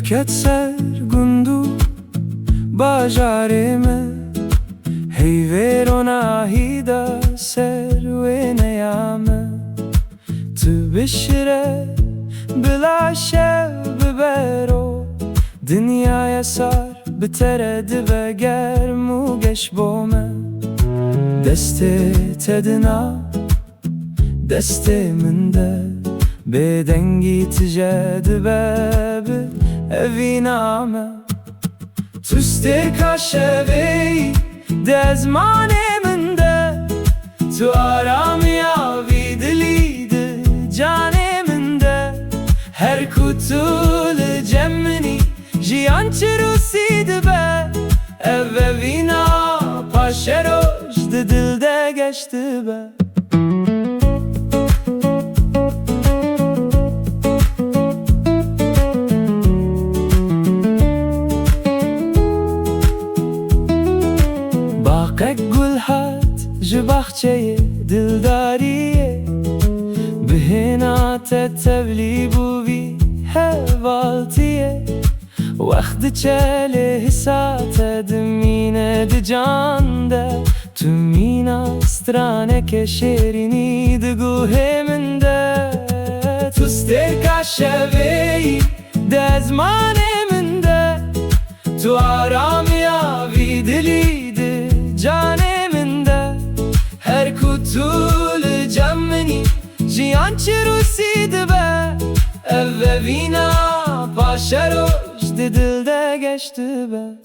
Şirket sergundu bajarime, hey verona hida serwene yame. Tu bişire bila şev bibero, dünyaya sar bitere dibe germu geç bome. Deste tedina deste minde, bedengi tijedi bebi eviname. Tuste kaşevi dezmane minde, tu aramiya vidliydi caneminde. Her kutul cemmini jiyan çirusiydi be, evvevina paşerojdi dilde geçti be. Bakek gulhat ji bahçeye dildariye, bihinate tevli buvi hevaltiye. Vakti çele hisate dimine di cande, tümina strane keşerini di guheminde. Tuster kaşeveyi dezmaneminde, tu aramiya vidliydi caneminde. Her kutul cemmini jiyan çirusiydi be, evvevina paşerojdi dilde geçti be.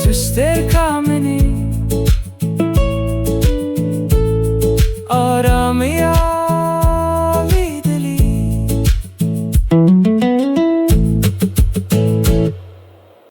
Tuster kameni aramaya videli.